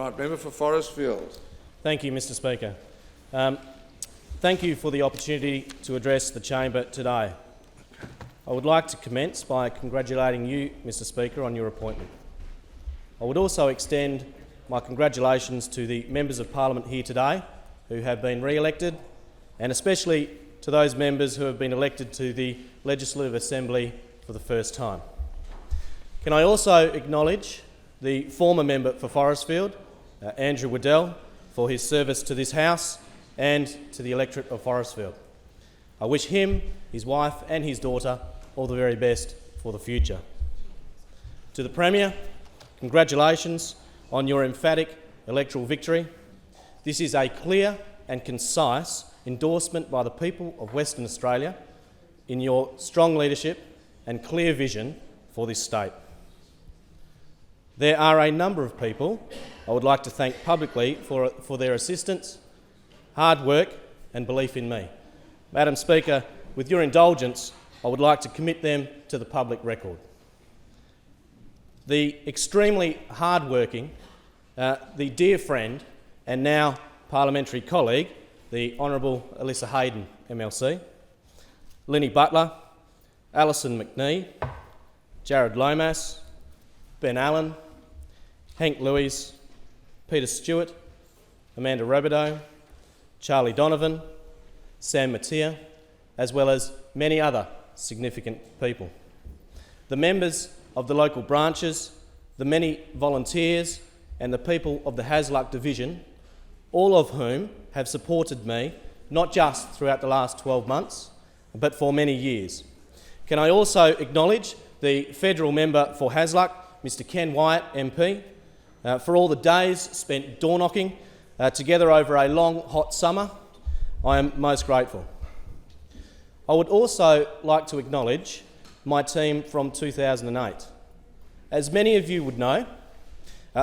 Right, member for Forestfield. Thank you, Mr Speaker. Thank you for the opportunity to address the chamber today. I would like to commence by congratulating you, Mr Speaker, on your appointment. I would also extend my congratulations to the members of Parliament here today who have been re-elected, and especially to those members who have been elected to the Legislative Assembly for the first time. Can I also acknowledge the former member for Forestfield, Andrew Waddell, for his service to this House and to the electorate of Forestfield. I wish him, his wife and his daughter all the very best for the future. To the Premier, congratulations on your emphatic electoral victory. This is a clear and concise endorsement by the people of Western Australia in your strong leadership and clear vision for this state. There are a number of people I would like to thank publicly for their assistance, hard work and belief in me. Madam Speaker, with your indulgence, I would like to commit them to the public record. The extremely hard-working, the dear friend and now parliamentary colleague, the Honourable Alyssa Hayden MLC, Linny Butler, Alison McNee, Jared Lomas, Ben Allen, Hank Lewis, Peter Stewart, Amanda Robideau, Charlie Donovan, Sam Mattia, as well as many other significant people. The members of the local branches, the many volunteers and the people of the Hasluck Division, all of whom have supported me not just throughout the last 12 months, but for many years. Can I also acknowledge the federal member for Hasluck, Mr Ken Wyatt MP, for all the days spent door-knocking together over a long, hot summer. I am most grateful. I would also like to acknowledge my team from 2008. As many of you would know,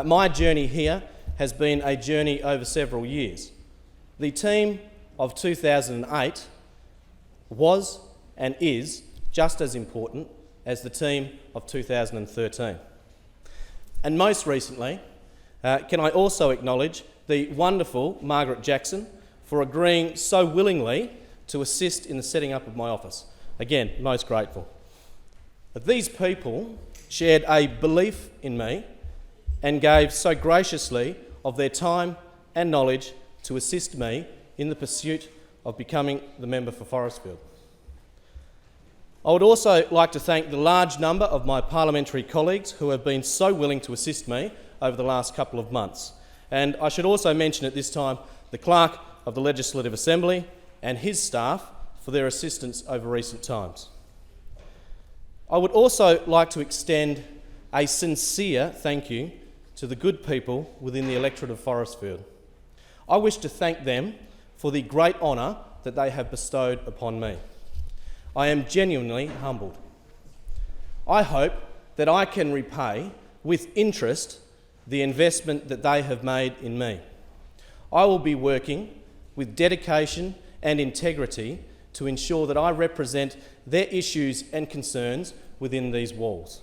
my journey here has been a journey over several years. The team of 2008 was and is just as important as the team of 2013. And most recently, can I also acknowledge the wonderful Margaret Jackson for agreeing so willingly to assist in the setting up of my office. Again, most grateful. But these people shared a belief in me and gave so graciously of their time and knowledge to assist me in the pursuit of becoming the member for Forestfield. I would also like to thank the large number of my parliamentary colleagues who have been so willing to assist me over the last couple of months. And I should also mention at this time the Clerk of the Legislative Assembly and his staff for their assistance over recent times. I would also like to extend a sincere thank you to the good people within the electorate of Forestfield. I wish to thank them for the great honour that they have bestowed upon me. I am genuinely humbled. I hope that I can repay with interest the investment that they have made in me. I will be working with dedication and integrity to ensure that I represent their issues and concerns within these walls.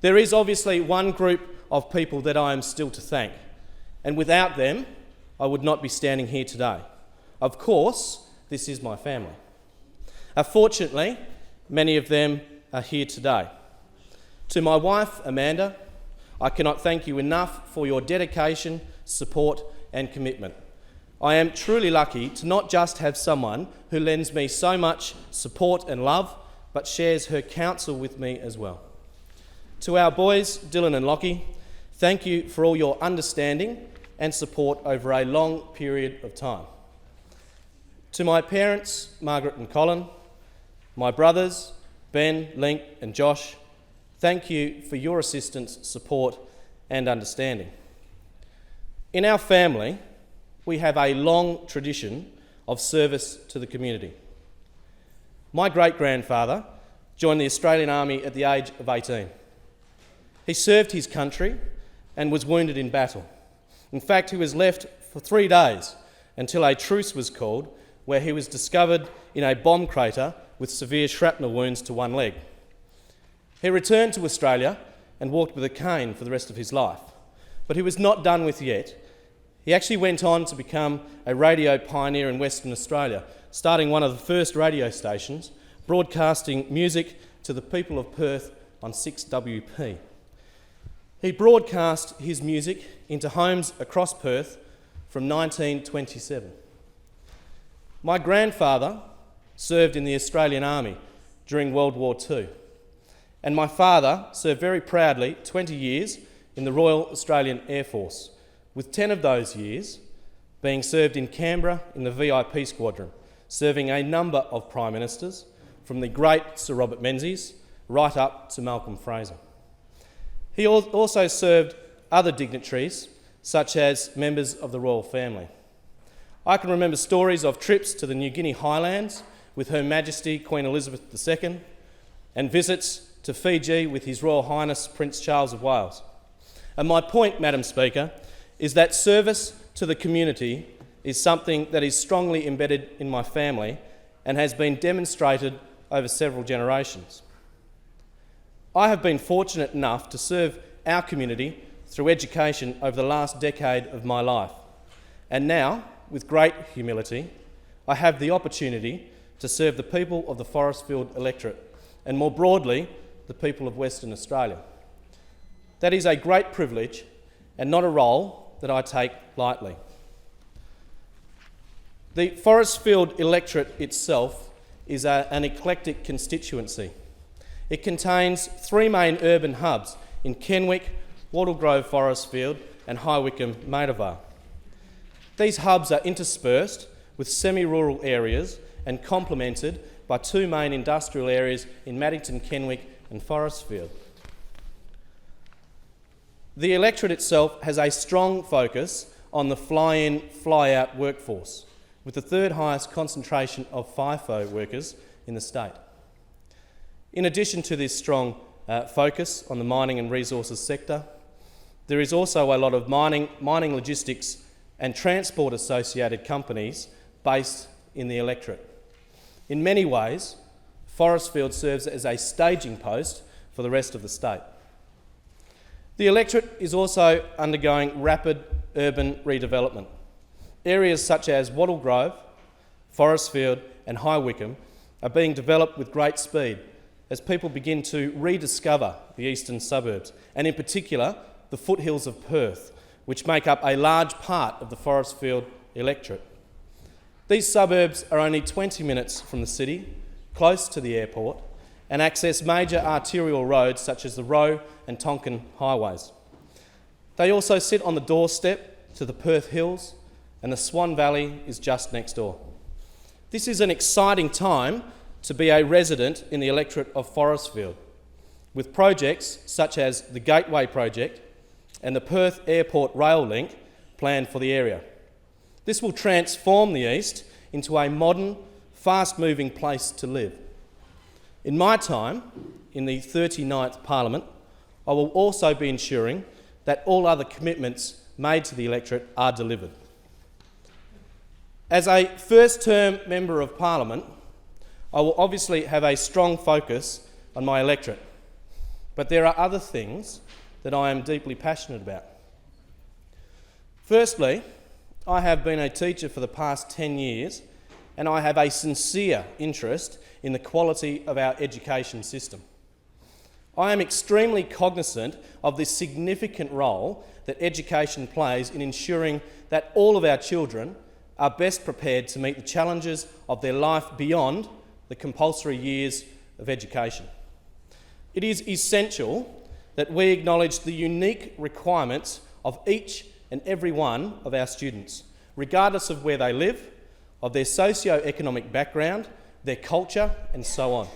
There is obviously one group of people that I am still to thank, and without them, I would not be standing here today. Of course, this is my family. Fortunately, many of them are here today. To my wife, Amanda, I cannot thank you enough for your dedication, support and commitment. I am truly lucky to not just have someone who lends me so much support and love, but shares her counsel with me as well. To our boys, Dylan and Lockie, thank you for all your understanding and support over a long period of time. To my parents, Margaret and Colin, my brothers, Ben, Link and Josh, thank you for your assistance, support and understanding. In our family, we have a long tradition of service to the community. My great-grandfather joined the Australian Army at the age of 18. He served his country and was wounded in battle. In fact, he was left for 3 days until a truce was called, where he was discovered in a bomb crater with severe shrapnel wounds to one leg. He returned to Australia and walked with a cane for the rest of his life. But he was not done with yet. He actually went on to become a radio pioneer in Western Australia, starting one of the first radio stations, broadcasting music to the people of Perth on 6WP. He broadcast his music into homes across Perth from 1927. My grandfather served in the Australian Army during World War II, and my father served very proudly 20 years in the Royal Australian Air Force, with 10 of those years being served in Canberra in the VIP Squadron, serving a number of Prime Ministers, from the great Sir Robert Menzies right up to Malcolm Fraser. He also served other dignitaries, such as members of the royal family. I can remember stories of trips to the New Guinea highlands with Her Majesty Queen Elizabeth II, and visits to Fiji with His Royal Highness Prince Charles of Wales. And my point, Madam Speaker, is that service to the community is something that is strongly embedded in my family and has been demonstrated over several generations. I have been fortunate enough to serve our community through education over the last decade of my life, and now, with great humility, I have the opportunity to serve the people of the Forestfield electorate, and more broadly, the people of Western Australia. That is a great privilege and not a role that I take lightly. The Forestfield electorate itself is an eclectic constituency. It contains three main urban hubs in Kenwick, Wattle Grove Forestfield and High Wycombe Maidavale. These hubs are interspersed with semi-rural areas and complemented by two main industrial areas in Maddington, Kenwick and Forestfield. The electorate itself has a strong focus on the fly-in, fly-out workforce, with the third highest concentration of FIFO workers in the state. In addition to this strong focus on the mining and resources sector, there is also a lot of mining logistics and transport associated companies based in the electorate. In many ways, Forestfield serves as a staging post for the rest of the state. The electorate is also undergoing rapid urban redevelopment. Areas such as Wattle Grove, Forestfield and High Wycombe are being developed with great speed as people begin to rediscover the eastern suburbs, and in particular the foothills of Perth, which make up a large part of the Forestfield electorate. These suburbs are only 20 minutes from the city, close to the airport, and access major arterial roads such as the Roe and Tonkin highways. They also sit on the doorstep to the Perth Hills, and the Swan Valley is just next door. This is an exciting time to be a resident in the electorate of Forestfield, with projects such as the Gateway Project and the Perth Airport Rail Link planned for the area. This will transform the East into a modern, fast-moving place to live. In my time, in the 39th Parliament, I will also be ensuring that all other commitments made to the electorate are delivered. As a first-term Member of Parliament, I will obviously have a strong focus on my electorate, but there are other things that I am deeply passionate about. Firstly, I have been a teacher for the past 10 years, and I have a sincere interest in the quality of our education system. I am extremely cognizant of the significant role that education plays in ensuring that all of our children are best prepared to meet the challenges of their life beyond the compulsory years of education. It is essential that we acknowledge the unique requirements of each and every one of our students, regardless of where they live, of their socio-economic background, their culture, and so on.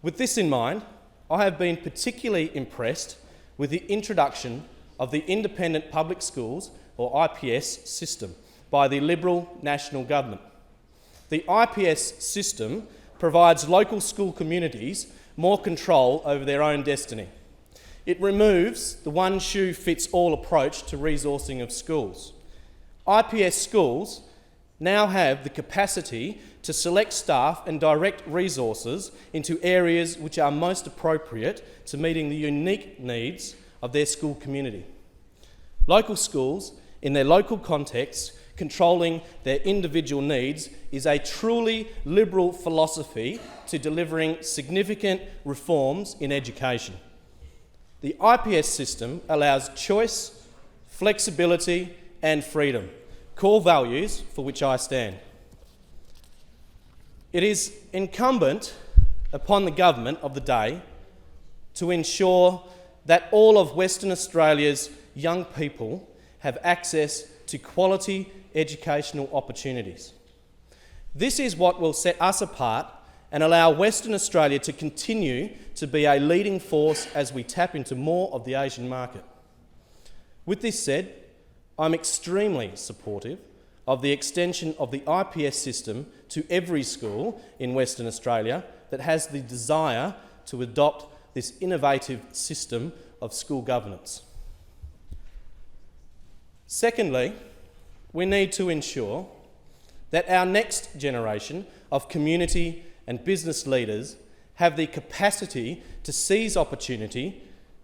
With this in mind, I have been particularly impressed with the introduction of the Independent Public Schools, or IPS, system by the Liberal National Government. The IPS system provides local school communities more control over their own destiny. It removes the one-shoe-fits-all approach to resourcing of schools. IPS schools now have the capacity to select staff and direct resources into areas which are most appropriate to meeting the unique needs of their school community. Local schools, in their local contexts, controlling their individual needs, is a truly liberal philosophy to delivering significant reforms in education. The IPS system allows choice, flexibility and freedom, core values for which I stand. It is incumbent upon the government of the day to ensure that all of Western Australia's young people have access to quality educational opportunities. This is what will set us apart and allow Western Australia to continue to be a leading force as we tap into more of the Asian market. With this said, I'm extremely supportive of the extension of the IPS system to every school in Western Australia that has the desire to adopt this innovative system of school governance. Secondly, we need to ensure that our next generation of community and business leaders have the capacity to seize opportunity,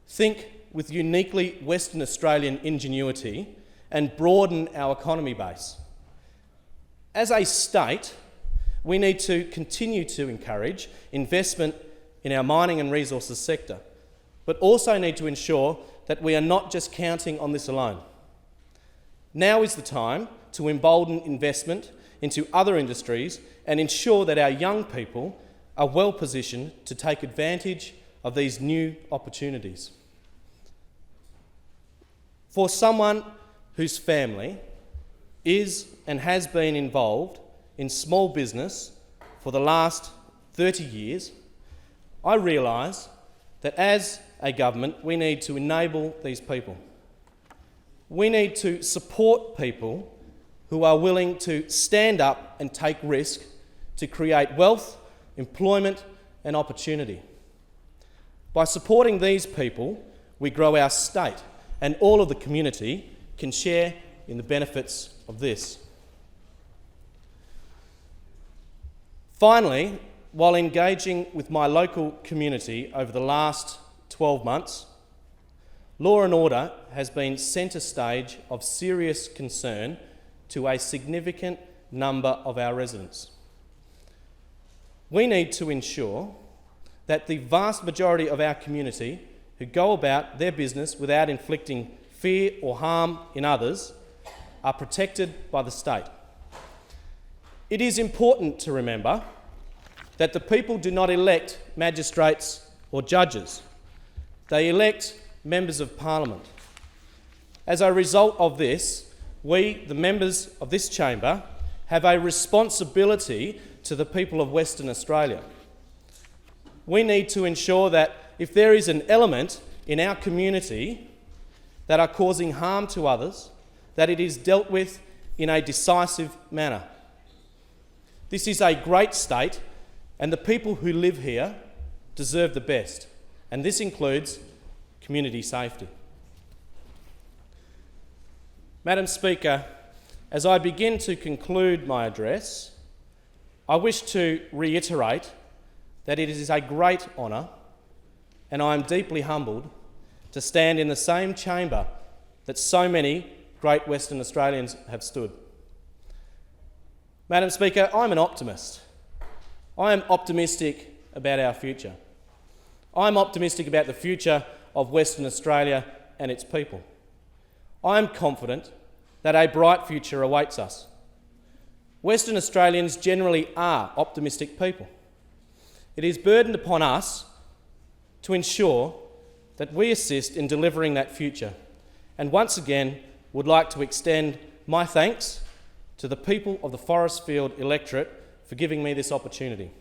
think with uniquely Western Australian ingenuity, and broaden our economy base. As a state, we need to continue to encourage investment in our mining and resources sector, but also need to ensure that we are not just counting on this alone. Now is the time to embolden investment into other industries and ensure that our young people are well positioned to take advantage of these new opportunities. For someone whose family is and has been involved in small business for the last 30 years, I realise that as a government we need to enable these people. We need to support people who are willing to stand up and take risk to create wealth, employment and opportunity. By supporting these people, we grow our state and all of the community can share in the benefits of this. Finally, while engaging with my local community over the last 12 months, law and order has been centre stage of serious concern to a significant number of our residents. We need to ensure that the vast majority of our community who go about their business without inflicting fear or harm in others are protected by the state. It is important to remember that the people do not elect magistrates or judges. They elect members of Parliament. As a result of this, we, the members of this chamber, have a responsibility to the people of Western Australia. We need to ensure that if there is an element in our community that are causing harm to others, that it is dealt with in a decisive manner. This is a great state, and the people who live here deserve the best, and this includes community safety. Madam Speaker, as I begin to conclude my address, I wish to reiterate that it is a great honour, and I am deeply humbled to stand in the same chamber that so many great Western Australians have stood. Madam Speaker, I'm an optimist. I am optimistic about our future. I'm optimistic about the future of Western Australia and its people. I am confident that a bright future awaits us. Western Australians generally are optimistic people. It is burdened upon us to ensure that we assist in delivering that future, and once again would like to extend my thanks to the people of the Forestfield electorate for giving me this opportunity.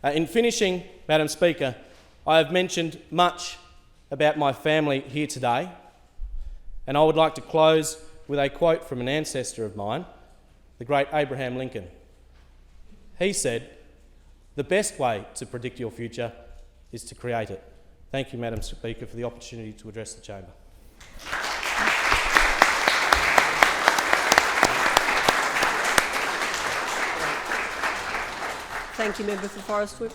In finishing, Madam Speaker, I have mentioned much about my family here today, and I would like to close with a quote from an ancestor of mine, the great Abraham Lincoln. He said, "The best way to predict your future is to create it." Thank you, Madam Speaker, for the opportunity to address the chamber. Thank you, Member for Forest Whip.